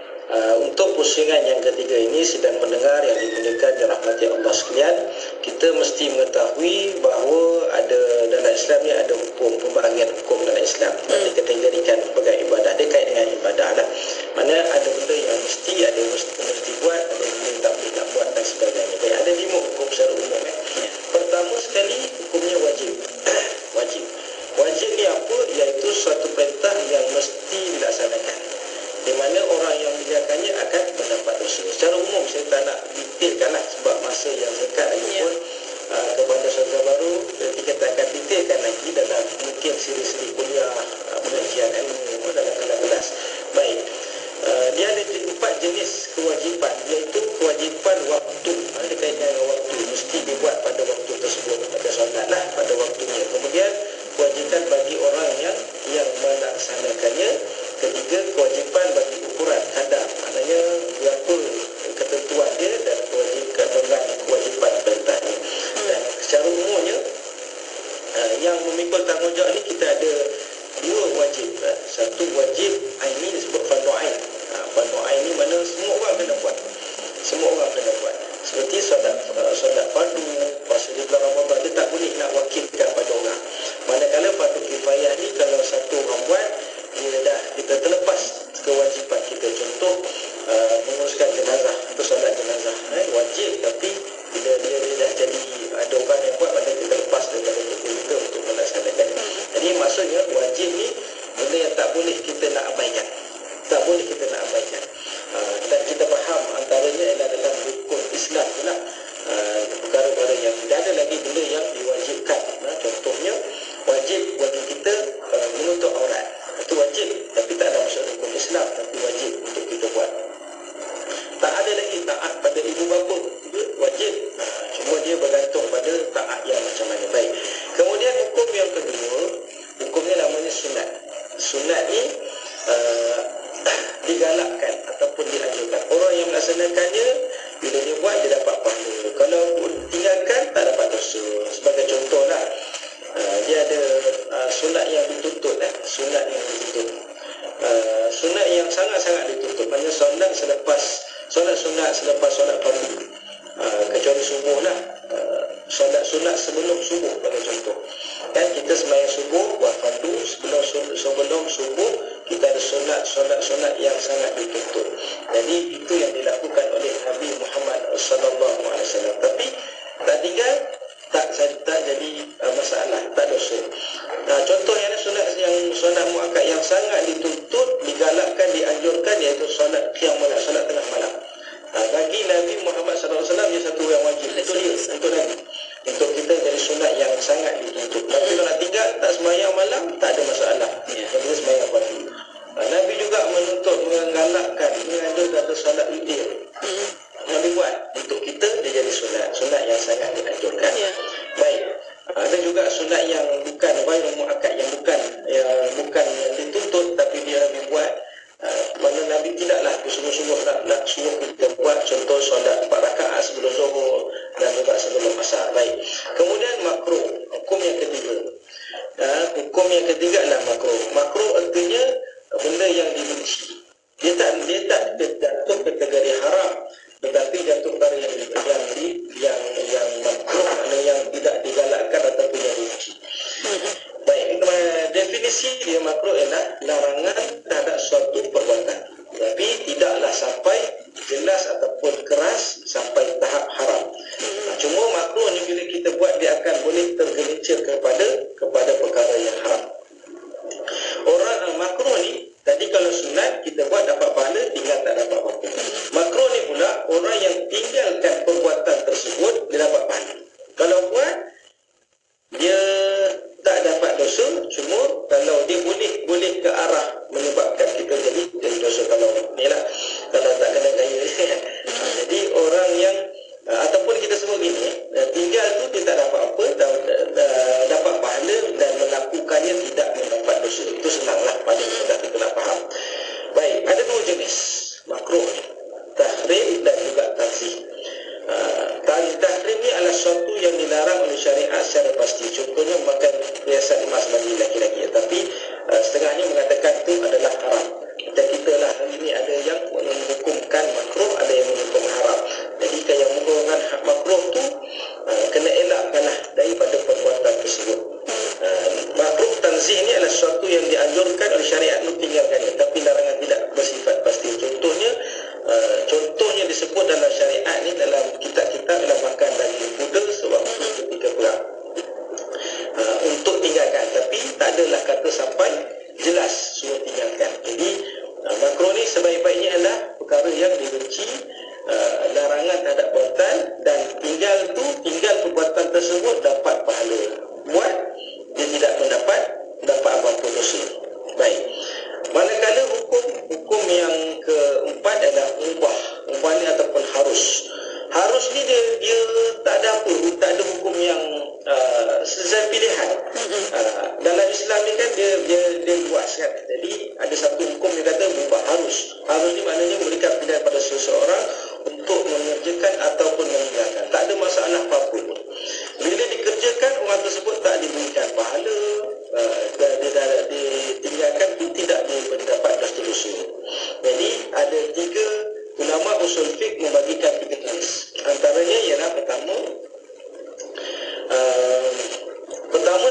Untuk pusingan yang ketiga ini, sidang pendengar yang dimuliakan dirahmati Allah sekalian, kita mesti mengetahui bahawa ada dalam Islam ni ada hukum, pembahagian hukum dalam Islam dikategorikan sebagai ibadah. Dia kait dengan ibadah lah. Mana ada benda yang mesti, ada yang mesti buat, ada benda yang tak boleh nak buat dan sebagainya. Baik, ada 5 hukum secara umum. Pertama sekali, hukumnya wajib. Wajib. Wajib ni apa? Iaitu suatu perintah yang mesti dilaksanakan, di mana orang yang menjalankannya akan mendapat dosa. Secara umum saya tak nak detailkanlah sebab masa yang dekat lagi pun kepada saudara baru kita akan detailkan lagi dalam mungkin siri-siri kuliah pengajian ilmu dalam kelas. Baik, dia ada 4 jenis kewajipan, iaitu kewajipan waktu. Ada kaitan dengan waktu, mesti dibuat pada waktu tersebut, pada solat lah pada waktunya. Kemudian kewajipan bagi orang yang melaksanakannya. Ketiga, kewajipan bagi ukuran kadar, maknanya berapa ketentuan dia dan kewajipan perintah ini. Dan secara umumnya yang memikul tanggungjawab ini kita ada 2 wajib. Satu wajib aini disebut fardu ain. Fardu ain ni mana semua orang kena buat. Semua orang kena buat. Seperti solat fardu, puasa di bulan Ramadan, dia tak boleh nak wakilkan pada orang. Manakala fardu kifayah ni kalau satu orang buat, dia dah kita terlepas kewajipan kita. Contoh menguruskan jenazah atau solat jenazah, wajib, tapi bila dia dah jadi ada orang yang buat, maka kita lepas daripada kita untuk melaksanakan. Jadi maksudnya wajib ni benda yang tak boleh kita nak abaikan, tak boleh kita nak abaikan. Dan kita faham antaranya adalah dalam rukun Islam pula, perkara-perkara yang tidak ada lagi benda yang diwajibkan. Contohnya wajib bagi kita menutup aurat, itu wajib, tapi tak ada masuk rukun Islam, tapi wajib untuk kita buat. Tak ada lagi taat pada ibu bapa, wajib. Cuma dia bergantung pada taat yang macam mana. Baik. Kemudian hukum yang kedua, hukumnya namanya sunat. Sunat ni sunat selepas solat fardu, kecuali subuh lah. Solat sunat sebelum subuh bagi contoh. Dan kita sembahyang subuh buat fardu, sebelum subuh kita ada solat yang sangat dituntut. Jadi itu yang dilakukan oleh Nabi Muhammad sallallahu alaihi wasallam. Tapi tak tinggal, tak jadi masalah, tak dosa. Contohnya solat muakkad yang sangat dituntut, digalakkan, dianjurkan, iaitu solat qiyam malam, solat tengah malam. Bagi Nabi Muhammad SAW dia satu yang wajib untuk dia, untuk Nabi, untuk kita jadi sunat yang sangat dituntut. Tapi kalau nak tinggal tak sembahyang malam, tak ada masalah, kita sembahyang fardu. Nabi juga menuntut, menggalakkan, menganjurkan solat witir. Nabi buat untuk kita, dia jadi sunat yang sangat dianjurkan. Baik, ada juga sunat yang bukan ghairul muakkad, yang bukan dituntut, tapi dia Nabi buat. Mana Nabi tidaklah bersungguh-sungguh nak suruh kita buat, contoh solat 4 rakaat sebelum zuhur dan juga sebelum asar. Baik, kemudian makruh, hukum yang ketiga. Hukum yang ketiga adalah makruh. Makruh artinya benda yang dibenci. Dia tak jatuh kategori haram, tetapi jatuh perkara yang makruh, maknanya yang tidak digalakkan ataupun yang dibenci. Baik, definisi dia makruh ialah larangan terhadap suatu perbuatan, tapi tidaklah sampai jelas ataupun keras sampai tahap haram. Cuma makruh ni bila kita buat, dia akan boleh tergelincir kepada perkara yang haram. Orang makruh ni tadi kalau sunat kita buat dapat pahala, tinggal tak dapat apa-apa. Makruh ni pula orang yang tinggalkan perbuatan tersebut, dia dapat pahala. Kalau buat, dia tak dapat dosa, cuma kalau dia boleh ke arah menyebabkan kita jadi dosa. Kalau ni lah, kalau tak kena gaya. Jadi orang yang ataupun kita sebut gini, tinggal tu dia tak dapat apa, dapat pahala, dan melakukannya tidak mendapat dosa. Itu senanglah, paling mudah kita nak faham. Baik, ada dua jenis makruh ni, tahrim dan juga tanzih. Tahrim ni adalah sesuatu yang dilarang oleh syariat secara pasti. Contohnya makan perhiasan emas bagi lelaki-lelaki. Tapi setengahnya mengatakan itu adalah haram. Kita lah hari ini ada yang menghukumkan makruh, ada yang menghukum haram. Jadi yang menghukumkan makruh tu kena elakkanlah daripada perbuatan tersebut. Makruh tanzih ni adalah sesuatu yang dianjurkan oleh syariat untuk tinggalkannya, tapi larangan tidak bersifat pasti. Contohnya disebut dalam syariat ni, dalam kitab-kitab, dalam makan daging kuda sewaktu ketika perang, untuk tinggalkan, tapi tak adalah kata sampai jelas suruh tinggalkan. Jadi makruh ni sebaik-baiknya adalah perkara yang dibenci, larangan terhadap perbuatan, dan tinggal perbuatan tersebut dapat pahala. Buat, dia tidak mendapat apa-apa dosa. Baik, manakala hukum yang keempat adalah ubah ni ataupun harus. Harus ni dia tak ada apa, tak ada hukum yang sesuai pilihan. Dalam Islam ni kan dia luas kan. Jadi ada satu hukum yang kata ubah harus. Harus ni maknanya memberikan pilihan pada seseorang untuk mengerjakan ataupun meninggalkan. Tak ada masalah apa-apa pun. Bila dikerjakan, orang tersebut tak diberikan pahala, dia ditinggalkan pun tidak mendapat dosa. Jadi ada 3 ulama usul fiqh membagikan 3 jenis. Antaranya ialah pertama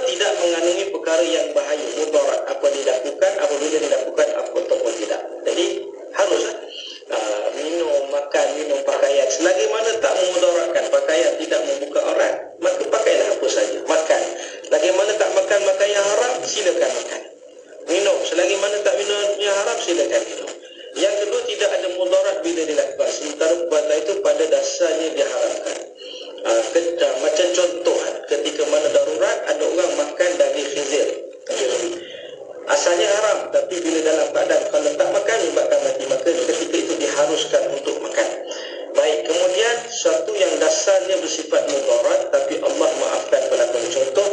tidak mengandungi perkara yang bahaya, mudarat, apa dilakukan, apabila dilakukan apa ataupun tidak. Jadi haruslah minum pakaian, selagi mana tak memudaratkan, pakaian tidak membuka aurat, maka pakailah apa saja. Makan, selagi mana tak makan makan yang haram, silakan makan. Minum, selagi mana tak minum yang haram, silakan minum. Yang kedua, tidak ada mudarat bila dilakukan, sementara perbuatan itu pada dasarnya diharamkan. Macam contoh, ketika mana darurat, ada orang makan daging khinzir, asalnya haram, tapi bila dalam keadaan kalau tak makan menyebabkan mati, maka ketika itu diharuskan untuk makan. Baik, kemudian suatu yang dasarnya bersifat mudarat, tapi Allah maafkan pelakon. Contoh,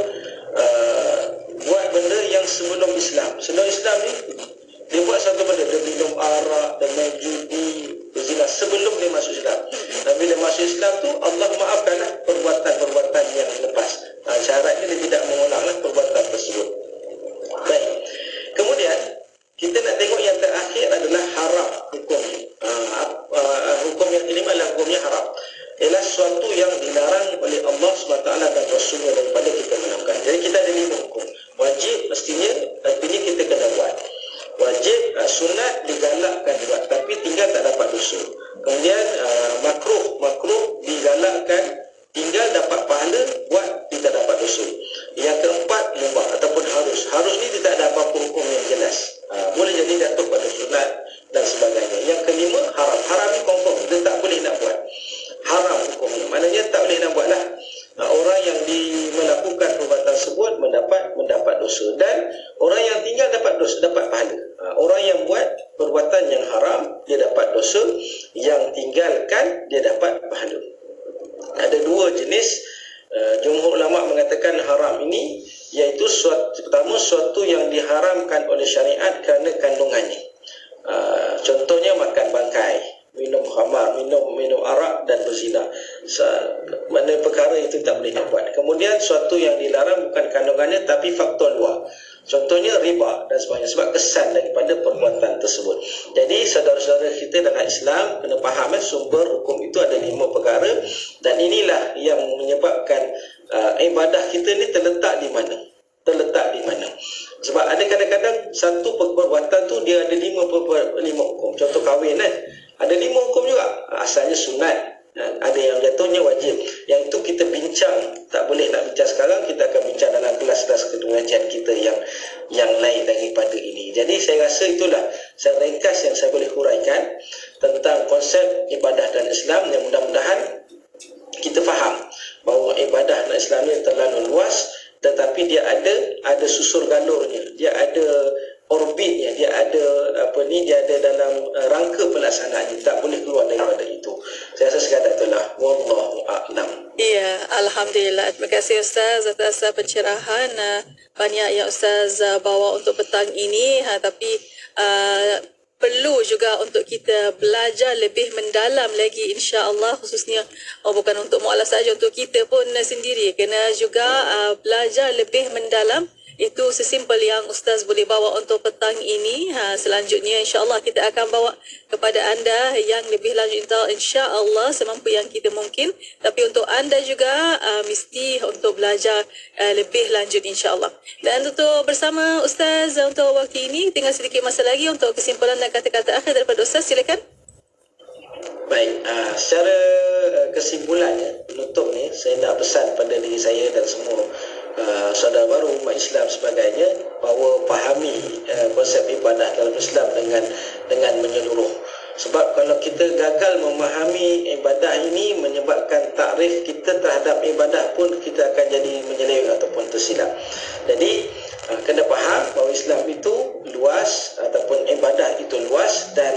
buat benda yang sebelum Islam ni dia buat satu benda, dia minum arak, dia main judi, berzina sebelum dia masuk Islam. Dan bila masuk Islam tu, Allah maafkanlah perbuatan-perbuatan yang satunya daripada kita menafkah. Jadi kita ada 5 hukum. Wajib mestinya kita kena buat. Wajib, sunat digalakkan buat tapi tinggal tak dapat dosa. Kemudian makruh digalakkan tinggal dapat pahala, buat tidak dapat dosa. Yang keempat, mubah ataupun harus. Harus ni dia tak ada apa-apa hukum yang jelas. Boleh jadi jatuh pada sunat dan sebagainya. Yang kelima, haram. Haram ni confirm, dia tak boleh nak buat. Haram hukumnya, maknanya tak boleh nak buat lah. Orang yang melakukan perbuatan tersebut mendapat dosa, dan orang yang tinggal dapat dosa, dapat pahala. Orang yang buat perbuatan yang haram dia dapat dosa, yang tinggalkan dia dapat pahala. Ada 2 jenis. Jumhur ulama mengatakan haram ini iaitu pertama suatu yang diharamkan oleh syariat kerana kandungannya. Contohnya makan bangkai, minum khamar, minum arak dan berzina. Mana perkara itu tak boleh nak buat. Kemudian suatu yang dilarang bukan kandungannya tapi faktor luar. Contohnya riba dan sebagainya, sebab kesan daripada perbuatan tersebut. Jadi saudara-saudara kita dalam Islam kena faham sumber hukum itu ada 5 perkara, dan inilah yang menyebabkan ibadah kita ni terletak di mana. Sebab ada kadang-kadang satu perbuatan tu dia ada 5 hukum. Contoh kahwin ada 5 hukum juga. Asalnya sunat, ada yang jatuhnya wajib. Yang itu kita bincang, tak boleh nak bincang sekarang, kita akan bincang dalam kelas-kelas pengajian kita yang lain daripada ini. Jadi saya rasa itulah saya ringkas yang saya boleh huraikan tentang konsep ibadah dan Islam, yang mudah-mudahan kita faham bahawa ibadah dan Islam ini terlalu luas, tetapi dia ada susur galurnya, dia ada orbitnya, dia ada dia ada dalam rangka pelaksanaannya, tak boleh keluar daripada itu. Saya rasa sekadar itulah, wallahu a'lam. Ya, alhamdulillah. Terima kasih Ustaz atas pencerahan banyak yang Ustaz bawa untuk petang ini, tapi perlu juga untuk kita belajar lebih mendalam lagi, insya-Allah, khususnya bukan untuk mualaf saja, untuk kita pun sendiri kena juga belajar lebih mendalam. Itu sesimpel yang Ustaz boleh bawa untuk petang ini. Selanjutnya insya-Allah kita akan bawa kepada anda yang lebih lanjut, insya-Allah semampu yang kita mungkin. Tapi untuk anda juga mesti untuk belajar lebih lanjut, insya-Allah. Dan untuk bersama Ustaz untuk waktu ini, tinggal sedikit masa lagi untuk kesimpulan dan kata-kata akhir daripada Ustaz, silakan. Baik, secara kesimpulannya, penutup ni saya nak pesan pada diri saya dan semua saudara baru umat Islam sebagainya, bahawa pahami konsep ibadah dalam Islam dengan menyeluruh. Sebab kalau kita gagal memahami ibadah ini, menyebabkan takrif kita terhadap ibadah pun kita akan jadi menyeleweng ataupun tersilap. Jadi kena faham bahawa Islam itu luas, ataupun ibadah itu luas, dan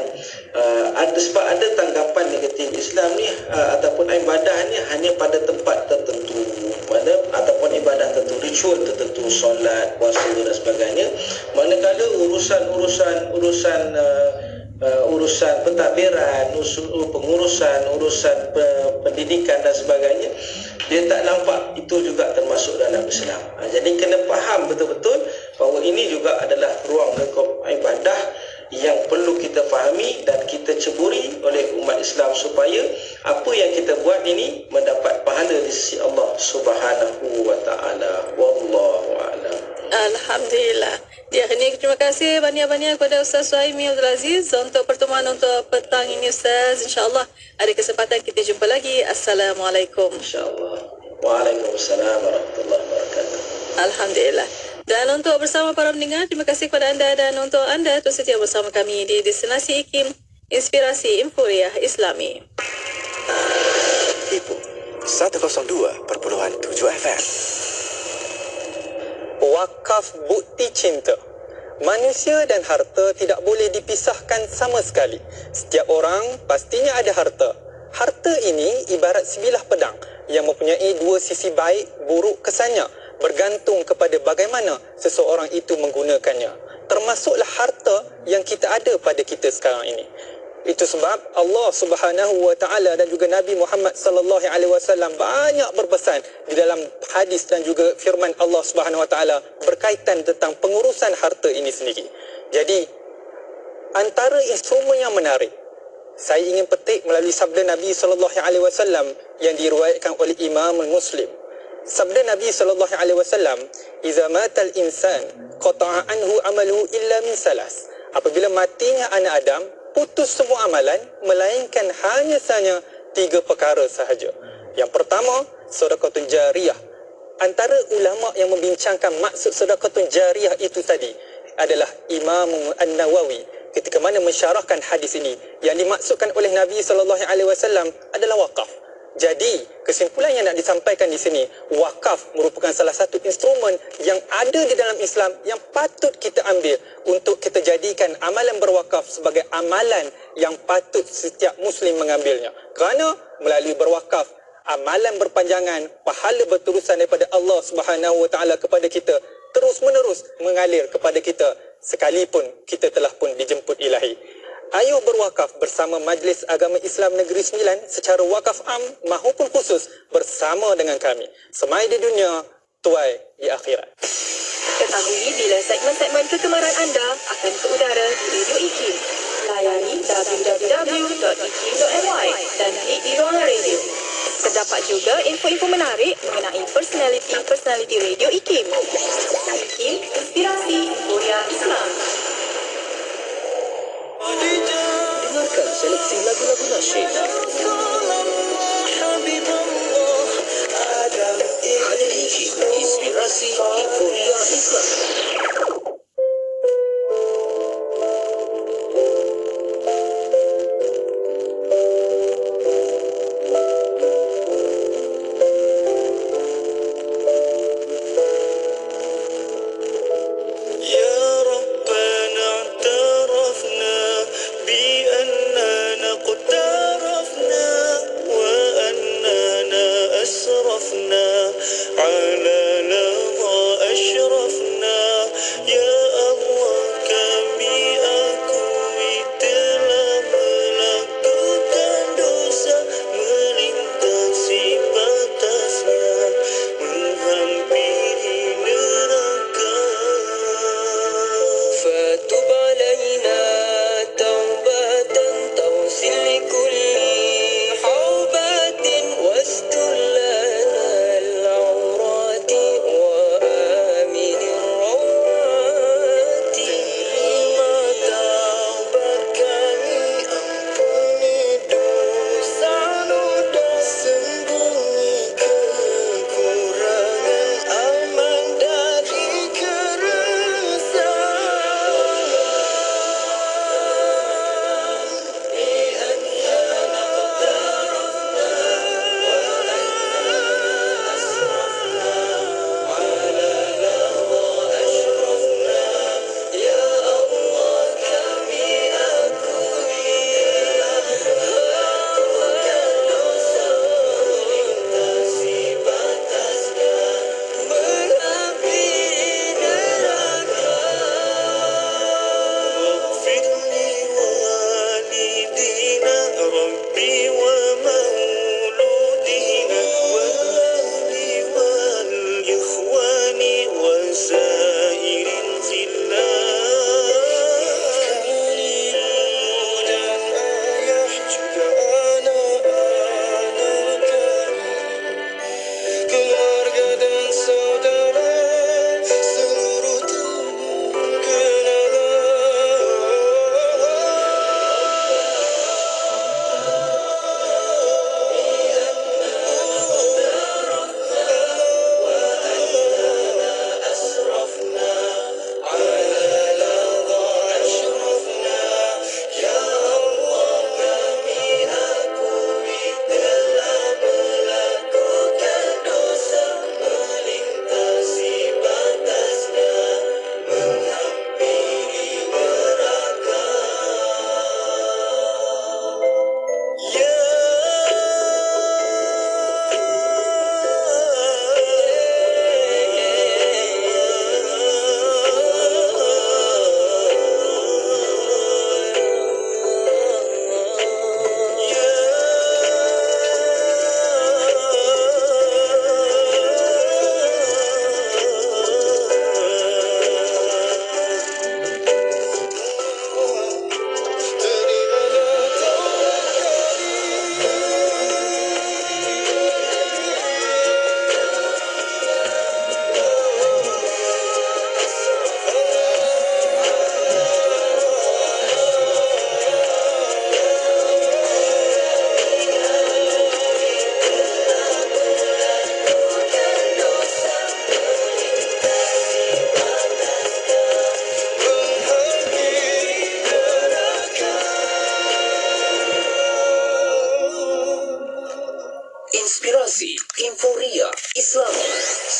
sebab ada tanggapan negatif Islam ni ataupun ibadah ni hanya pada tempat tertentu, ataupun ibadah tertentu, ritual tertentu, solat, puasa dan sebagainya. Manakala urusan pentadbiran, urusan pendidikan dan sebagainya, dia tak nampak itu juga termasuk dalam Islam. Jadi kena faham betul-betul bahawa ini juga adalah ruang lingkup ibadah yang perlu kita fahami dan kita ceburi oleh umat Islam, supaya apa yang kita buat ini mendapat pahala di sisi Allah Subhanahu wa taala. Wallahu a'lam. Alhamdulillah. Di akhir ini terima kasih banyak-banyak kepada Ustaz Suhaimi Abdul Aziz untuk pertemuan untuk petang ini, Ustaz. InsyaAllah ada kesempatan kita jumpa lagi. Assalamualaikum. InsyaAllah. Waalaikumsalam warahmatullahi wabarakatuh. Alhamdulillah. Dan untuk bersama para pendengar, terima kasih kepada anda, dan untuk anda terus setia bersama kami di Destinasi IKIM, Inspirasi Infuriah Islami. Ibu 102.7 FM. Wakaf bukti cinta. Manusia dan harta tidak boleh dipisahkan sama sekali. Setiap orang pastinya ada harta. Harta ini ibarat sebilah pedang yang mempunyai 2 sisi baik buruk kesannya, bergantung kepada bagaimana seseorang itu menggunakannya. Termasuklah harta yang kita ada pada kita sekarang ini. Itu sebab Allah Subhanahu wa taala dan juga Nabi Muhammad sallallahu alaihi wasallam banyak berpesan di dalam hadis dan juga firman Allah Subhanahu wa taala berkaitan tentang pengurusan harta ini sendiri. Jadi antara instrumen yang menarik, saya ingin petik melalui sabda Nabi sallallahu alaihi wasallam yang diriwayatkan oleh Imam Muslim. Sabda Nabi SAW, "Iza matal insan qata'a anhu amaluhu illa min salas." Apabila matinya anak Adam, putus semua amalan melainkan hanya sahaja 3 perkara sahaja. Yang pertama, sedekahun jariyah. Antara ulama yang membincangkan maksud sedekahun jariyah itu tadi adalah Imam An-Nawawi ketika mana mensyarahkan hadis ini. Yang dimaksudkan oleh Nabi SAW adalah wakaf. Jadi, kesimpulan yang nak disampaikan di sini, wakaf merupakan salah satu instrumen yang ada di dalam Islam yang patut kita ambil untuk kita jadikan amalan berwakaf sebagai amalan yang patut setiap Muslim mengambilnya. Kerana melalui berwakaf, amalan berpanjangan, pahala berterusan daripada Allah Subhanahu Wa Taala kepada kita terus-menerus mengalir kepada kita sekalipun kita telah pun dijemput ilahi. Ayo berwakaf bersama Majlis Agama Islam Negeri Sembilan secara wakaf am maupun khusus bersama dengan kami. Semai di dunia, tuai di akhirat. Ketahui bila segmen-segmen kegemaran anda akan ke udara di Radio IKIM. Layari www.ikim.my dan klik di ruangan radio. Terdapat juga info-info menarik mengenai personaliti Radio IKIM. IKIM, inspirasi Euforia Islam. Dengarkan seleksi lagu-lagu nasyid. Hanya di IKIM, inspirasi Euforia Islam. بأننا قد تعرفنا وأننا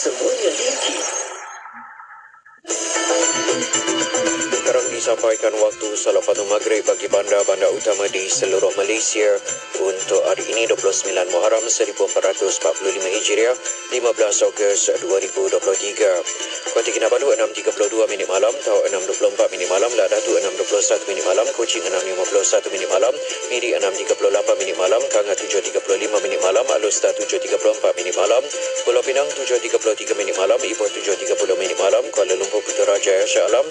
semuanya rinci. Sekarang disampaikan waktu salat fardu maghrib bagi bandar-bandar utama di seluruh Malaysia untuk hari ini 29 Muharram 1445 Hijriah 15 Ogos 2023. Kota Kinabalu 6.32 minit malam, Tau 6.24 minit malam, Ladatu 6.21 minit malam, Kuching 6.51 minit malam, Miri 6.38 minit malam, Kanga 7.35 minit malam, Alustar 7.34 minit malam, Pulau Pinang 7.33 minit malam, Ipoh 7.30 minit malam, Kuala Lumpur Putrajaya Shah Alam